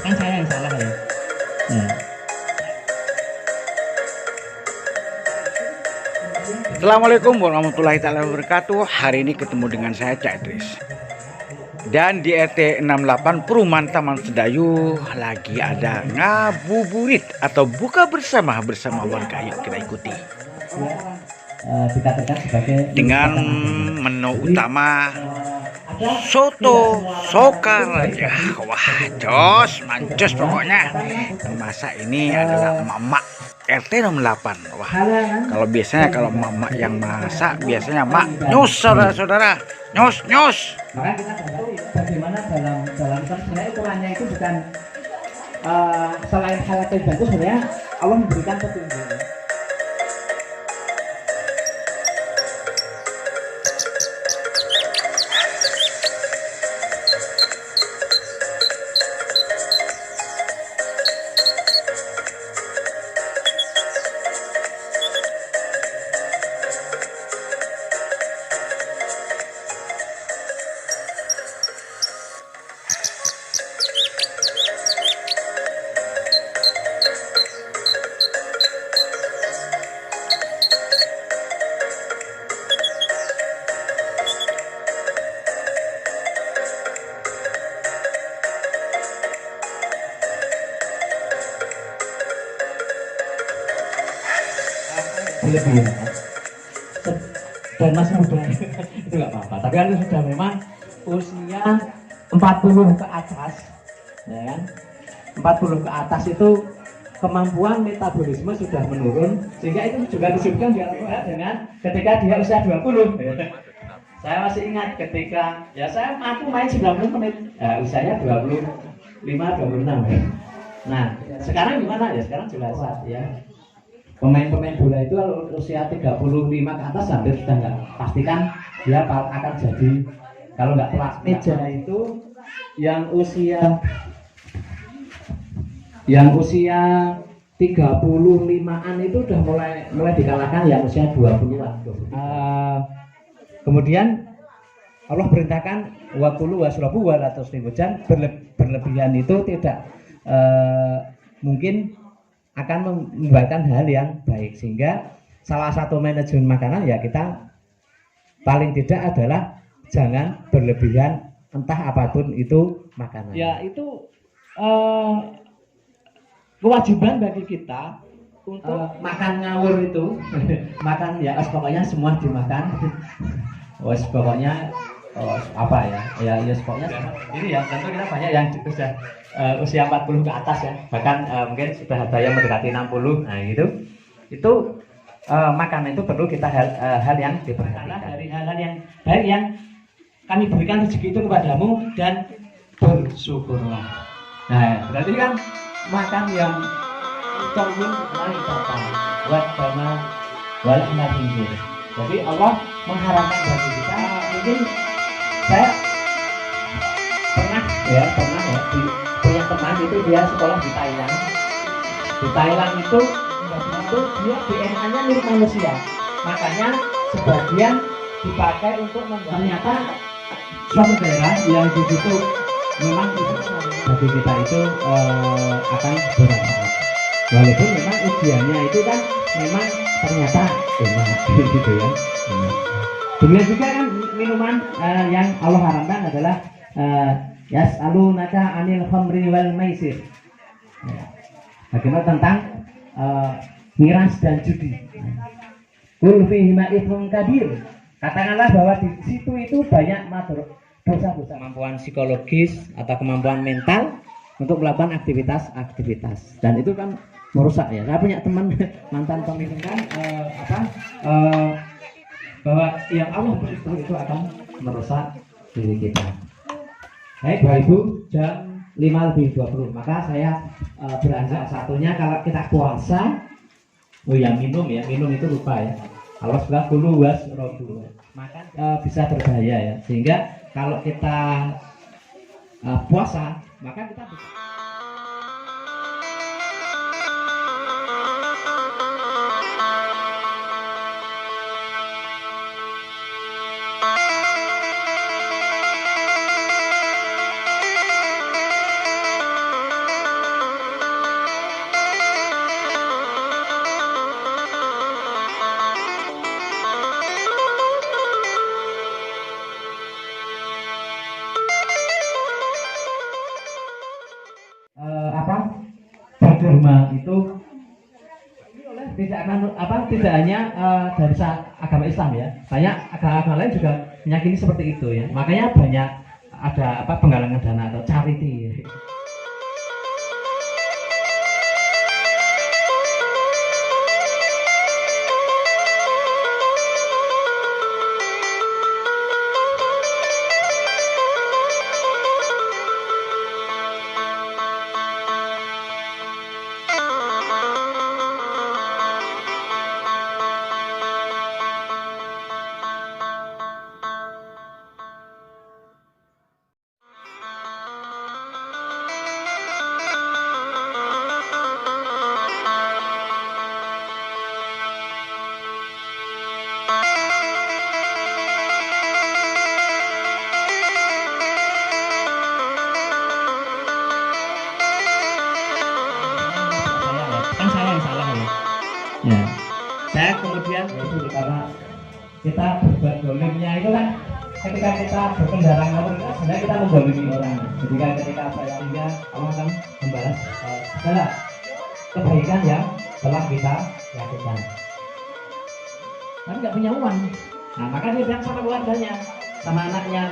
Kan saya yang salah ya. Assalamualaikum warahmatullahi wabarakatuh. Hari ini ketemu dengan saya Cak Idris. Dan di RT 68 Perumahan Taman Sedayu lagi ada ngabuburit atau buka bersama warga. Yuk kita ikuti. Dengan menu utama soto sokar aja. Wah, jos, mancus pokoknya. Yang masak ini adalah emak RT 68. Wah, kalau biasanya kalau emak yang masak biasanya mak nyus, saudara-saudara. Nyus. Maka kita tahu bagaimana dalam Islam sebenarnya ukurannya itu bukan selain hal yang bagus, sebenarnya Allah memberikan petunjuk. Lebih dan masih muda itu nggak apa-apa, tapi kan sudah memang usia 40 ke atas, ya kan? 40 ke atas itu kemampuan metabolisme sudah menurun, sehingga itu juga disebutkan di Al-Quran dengan ketika dia usia 20. Saya masih ingat ketika ya saya mampu main 90 menit, usianya 25-26 ya. Nah sekarang gimana ya? Sekarang jelas ya. Pemain-pemain bola itu kalau usia 35 ke atas hampir sudah nggak pastikan dia akan jadi, kalau nggak kelas meja itu yang usia 35-an itu udah mulai dikalahkan yang usia 20-an. Kemudian Allah perintahkan waqulu wasrabu wala tusrifu, berlebihan itu tidak mungkin akan membuatkan hal yang baik, sehingga salah satu manajemen makanan ya kita paling tidak adalah jangan berlebihan entah apapun itu makanan. Ya itu kewajiban bagi kita untuk makan ngawur itu makan ya pokoknya semua dimakan. Pokoknya apa ya pokoknya ini ya tentu kita banyak yang sudah usia 40 ke atas ya, bahkan mungkin sudah ada yang mendekati 60. Nah itu makanan itu perlu kita hal yang diperhatikan dari hal-hal yang baik yang kami berikan rezeki itu kepadamu dan bersyukurlah. Nah berarti kan makan yang toyib maitatan buat sama wal inabinjir. Jadi Allah mengharapkan bagi kita, mungkin saya pernah punya teman itu dia sekolah di Thailand. Di Thailand itu dia DNA-nya mirip manusia, makanya sebagian dipakai untuk ternyata suatu daerah yang di situ memang itu bagi kita itu akan bermanfaat. Walaupun memang ujiannya itu kan memang ternyata enak gitu ya. Demikian juga kan minuman yang Allah haramkan adalah yas'alunaka 'anil khamri wal maisir. Bagaimana tentang miras dan judi. Qul fihima itsmun kabir. Katakanlah bahwa di situ itu banyak dosa-dosa. Kemampuan psikologis atau kemampuan mental untuk melakukan aktivitas, dan itu kan merusak ya. Saya punya teman mantan pemimpin bahwa yang Allah beri itu akan merusak diri kita. Baik Bapak Ibu, jam 5:20. Maka saya beranjak satunya kalau kita puasa, oh ya minum itu lupa ya. Kalau sudah dulu was robu, makan bisa berbahaya ya. Sehingga kalau kita puasa, maka kita bisa. Berkurma itu tidak hanya dari agama Islam ya, banyak agama lain juga meyakini seperti itu ya. Makanya banyak ada penggalangan dana atau charity. Ya, saya kemudian itu karena kita berbuat dolimnya itu kan ketika kita berkendara ngawur itu sebenarnya kita mendolimi orang. Jadi kan ketika saya tinggal, Allah akan membalas segala kebaikan yang telah kita lakukan. Tapi nggak punya uang. Nah maka dia bilang sama keluarganya, sama anaknya,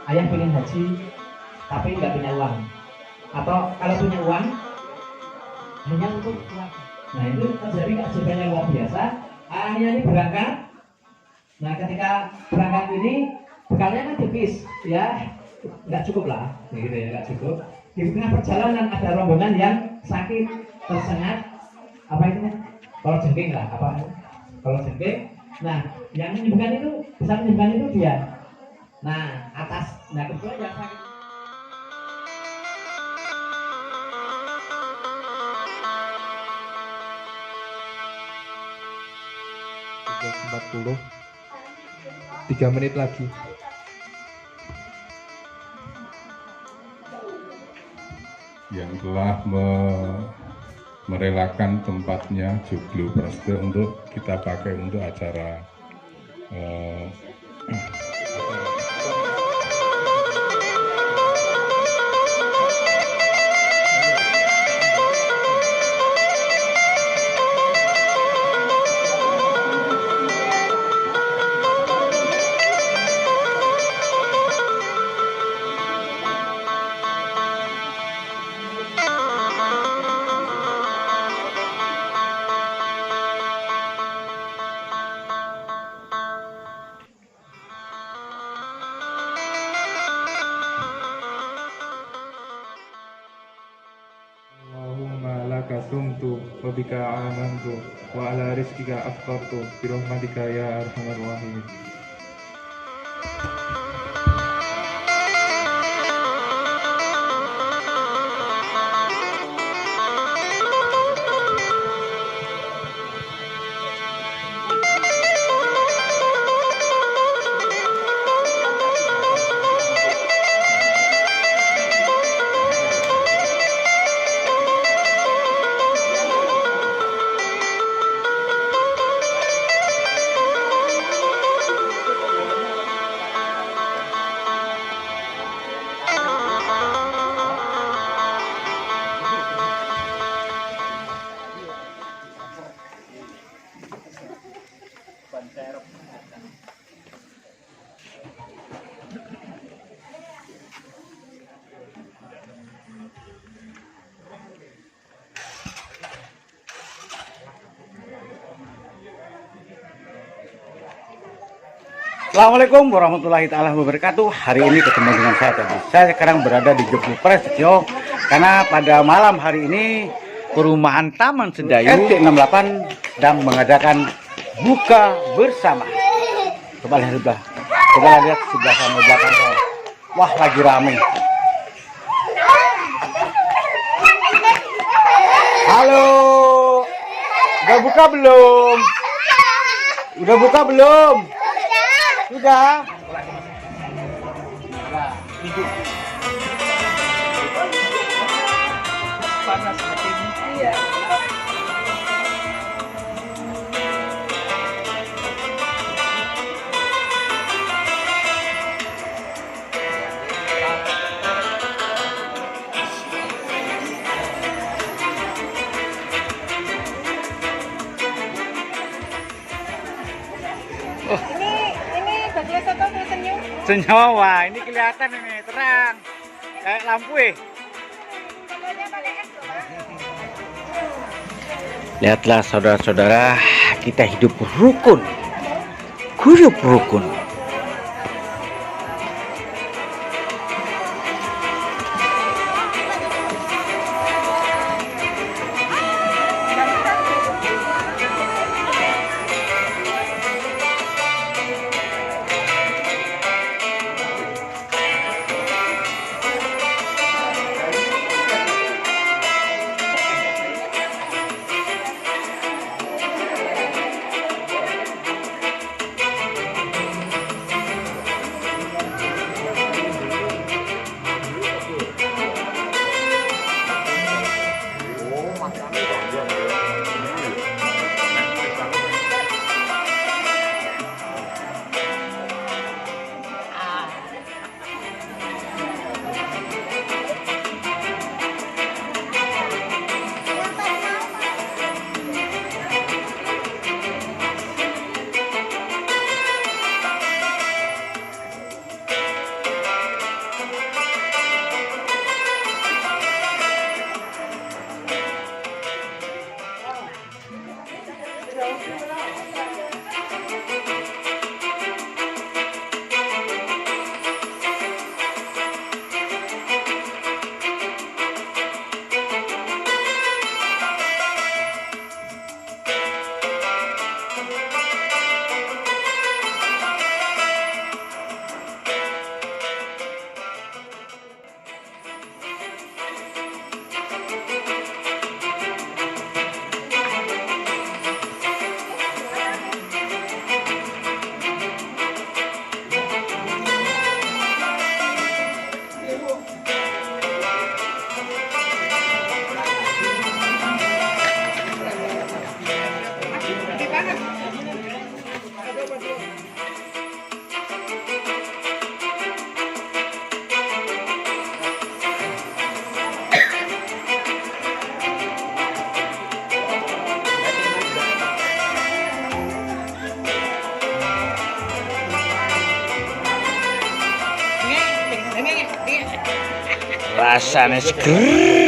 ayah pengen haji, tapi nggak punya uang. Atau kalau punya uang hanya untuk keluarga. Nah itu terjadi keajaiban yang luar biasa. Ayahnya ini berangkat. Nah ketika berangkat ini bekalnya kan tipis, ya nggak cukup lah, gitu ya nggak cukup. Di tengah perjalanan ada rombongan yang sakit tersengat kalau jengking lah kalau jengking. Nah yang menyembuhkan itu bisa menyembuhkan itu dia. Nah kebetulan yang sakit. 40, 3 menit lagi. Yang telah merelakan tempatnya Joglo Prasetyo untuk kita pakai untuk acara sumtu wa bika amantu wa ala rizqika afqartu bi rahmatika ya arhamar rahimin. Assalamualaikum warahmatullahi taala wabarakatuh. Hari ini ketemu dengan saya tadi. Saya sekarang berada di Joglo Prasetyo karena pada malam hari ini perumahan Taman Sedayu RT68 sedang mengadakan buka bersama. Coba lihat sebelah sana belakang. Wah, lagi rame. Halo. Udah buka belum? Udah buka belum? Sudah. Panas hati. Iya. Ini bagian soto senyum. Senyum, wah ini kelihatan ini terang kayak lampu Sotonya pakai es loh, Pak. Lihatlah saudara-saudara, kita hidup rukun, guyup rukun. Rasanya seger.